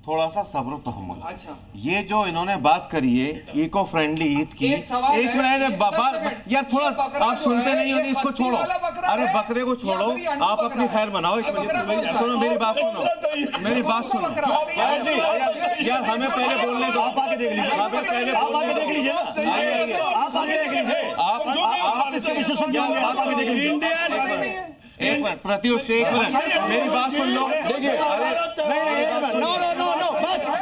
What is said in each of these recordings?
थोड़ा सा सब्र तहम्मुल। अच्छा, ये जो इन्होंने बात करी है इको फ्रेंडली ईद की, एक मिनट यार, थोड़ा आप सुनते नहीं हो, इसको छोड़ो। अरे बकरे को छोड़ो, आप अपनी खैर मनाओ। सुनो मेरी बात, सुनो मेरी बात, सुनो यार, हमें पहले बोलने दो। आप आगे देख लीजिए, हमें पहले बोलने देख लीजिए, आप आगे देख लीजिए, आप इसके विशेषज्ञ होंगे, आप आगे देख लीजिए। एक मिनट प्रत्युष, एक मिनट मेरी बात सुन लो। देखिए, नहीं, नो,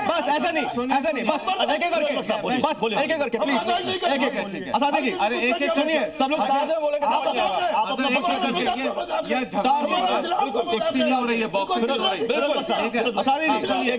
बस ऐसा नहीं, बस एक एक करके, बस एक एक करके प्लीज, एक असादी जी, अरे एक एक सुनिए, सब लोग साथ में बोलेंगे, आप अपना ये कुश्ती नहीं हो रही है, बॉक्सिंग हो रही है, ठीक है। असादी जी सुनिए,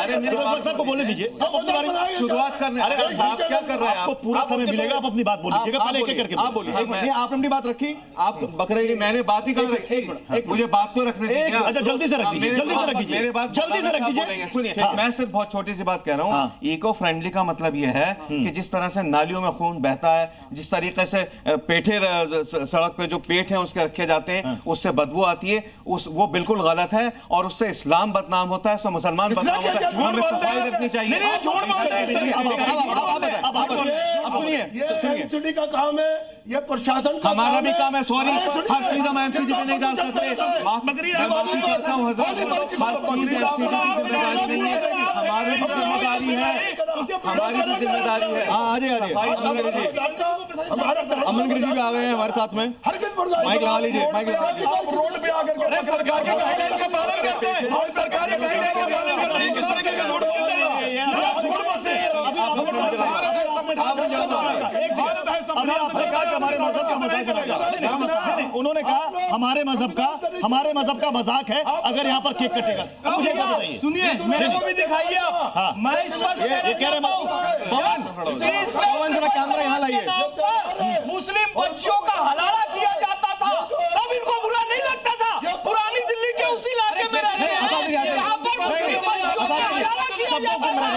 अरे मेरे बात सबको बोलने दीजिए, आप अपनी बारी शुरुआत करने। अरे आप क्या कर रहे हैं, आपको पूरा समय मिलेगा, आप अपनी बात बोलिएगा, पहले एक एक करके आप बोलिए। आपने अपनी बात रखी, आप बकरे की मैंने बात ही कर एक मुझे बात तो रखने दीजिए। अच्छा जल्दी से रख दीजिए, जल्दी से रख दीजिए, मेरे बात जल्दी से रख दीजिए। सुनिए, मैं सिर्फ बहुत छोटी सी बात कह रहा हूँ। इको फ्रेंडली का मतलब यह है कि जिस तरह से नालियों में खून बहता है, जिस तरीके से पेठे सड़क पे जो पेट है उसके रखे जाते हैं, उससे बदबू आती है, वो बिल्कुल गलत है और उससे इस्लाम बदनाम होता है, उससे मुसलमान बदनाम होता है। हमें सफाई रखनी चाहिए। अब सुनिए, का काम है, ये प्रशासन का हमारा भी काम है। सॉरी, हर चीज हम एमसीडी पे नहीं डाल सकते, माफी चाहता हूँ हजरत, हर चीज एमसीडी की जिम्मेदारी नहीं है, हमारी भी जिम्मेदारी है, हमारी भी जिम्मेदारी है। हाँ अमनगिरी जी भी आ गए हैं हमारे साथ में, माइक लगा लीजिए, माइक रोड पे आकर सरकार के गाइडलाइन का पालन करते हैं और सरकारी गाइडलाइन का पालन करते हैं, किस तरीके का झूठ बोलते हैं। उन्होंने कहा हमारे मजहब का मजाक है अगर यहाँ पर केक कटेगा। मुझे क्या बताइए, सुनिए मेरे को भी दिखाइए आप। हाँ। मैं इस बात कह रहे पवन जरा कैमरा यहाँ लाइए। मुस्लिम बच्चियों का हलाला किया जाता था तब इनको बुरा नहीं लगता था। पुरानी दिल्ली के उसी इलाके में रहते हैं, यहाँ पर मुस्लिम बच्चियों का हलाला किया जाता था,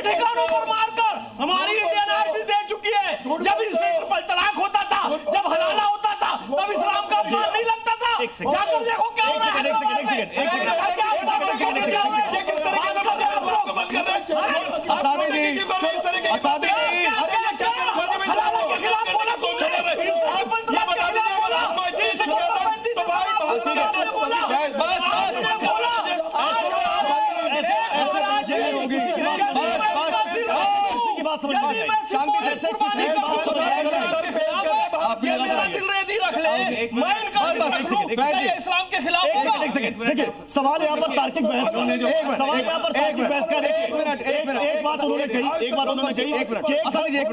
ठिकानों पर मारकर हमारी इंडियन आर्मी दे चुकी है। जब इसमें तलाक होता था, जब हलाला होता था, तब इस्लाम का अपमान नहीं लगता था। जाकर देखो क्या हो रहा है। इस्लाम के खिलाफ। देखिए सवाल यहाँ पर तार्किक बहस का, एक बात उन्होंने कही,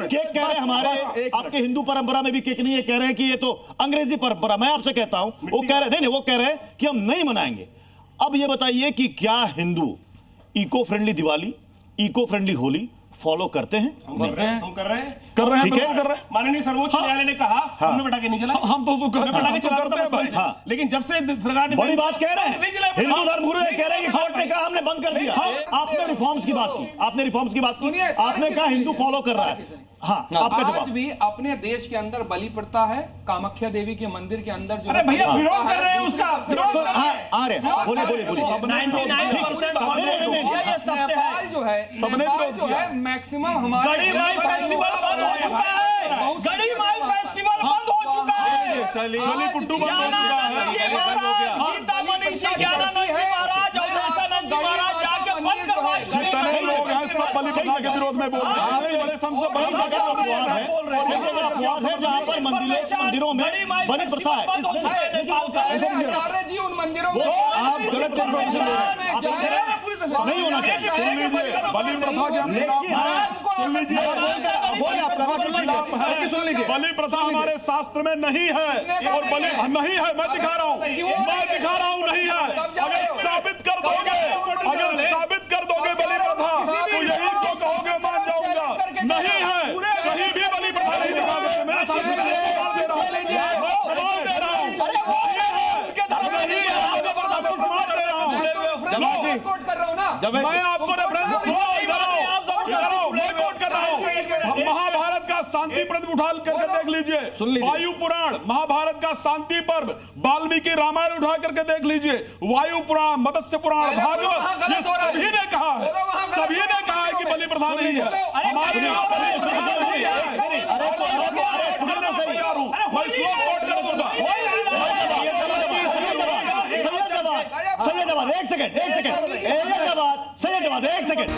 केक कह रहे हैं हमारे आपके हिंदू परंपरा में भी केक नहीं है, कह रहे हैं कि ये तो अंग्रेजी परंपरा। मैं आपसे कहता हूं, वो कह रहे नहीं, वो कह रहे हैं कि हम नहीं मनाएंगे। अब ये बताइए कि क्या Hindu eco friendly Diwali, eco friendly Holi follow करते हैं? हम कर रहे हैं, ठीक है। माननीय सर्वोच्च न्यायालय ने कहा हमने पटाखे नहीं चलाए, हम तो पटाखे चलाते हैं भाई। लेकिन जब से सरकार ने बड़ी बात कह रहे हैं, हिंदू धर्मगुरु कह रहे हैं कि कोर्ट ने कहा हमने बंद कर दिया। आपने रिफॉर्म्स की बात की, आपने कहा हिंदू फॉलो कर रहा है। हाँ, आपका आज भी अपने देश के अंदर बलि प्रथा है, कामाख्या देवी के मंदिर के अंदर जो अरे भैया विरोध कर रहे हैं उसका, आ रहे बोलिए। नेपाल जो है मैक्सिमम हमारे गड़ी माई फेस्टिवल बंद हो चुका है, गड़ी माई फेस्टिवल बंद हो चुका है, शलीपुट्टू बंद हो चुका है, गीता मनीषी ज्ञानानंद जी महाराज और दयानंद जी महाराज जाके बंद करवा चुके हैं। लोग हैं सब बलि प्रथा के विरोध में बोल रहे हैं, बड़े संसद जहाँ पर मंदिरों में बलि प्रथा है। आचार्य जी उन मंदिरों में आप गलत इन्फॉर्मेशन दे रहे हैं, नहीं होना चाहिए। बलि प्रथा के हम सुन लीजिए, बलि प्रथा हमारे शास्त्र में नहीं है और बलि नहीं है। मैं दिखा रहा हूँ नहीं है। अगर साबित कर दोगे बलि प्रथा तो यही तो कहोगे, मान जाऊंगा। नहीं है, कहीं भी बलि प्रथा नहीं दिखा सकते। मेरे सामने दे रहा हूँ, ये है उनके धर्म में नहीं है, जबरदस्ती दे रहा हूँ। जी कोट कर रहा हूं ना। मैं आपको रेफरेंस मैं कोट कर रहा हूं। महाभारत का शांति पर्व उठा करके देख लीजिए, सुन लीजिए। वायु पुराण, महाभारत का शांति पर्व, वाल्मीकि रामायण उठा करके देख लीजिए, वायु पुराण, मत्स्य पुराण, भागवत, ये सभी ने कहा है, सभी ने कहा है कि बलि प्रथा नहीं है। हमारे यहाँ पर मैं श्लोक कोट कर दूंगा। सही जवाब, एक सेकंड, सही जवाब, एक सेकंड।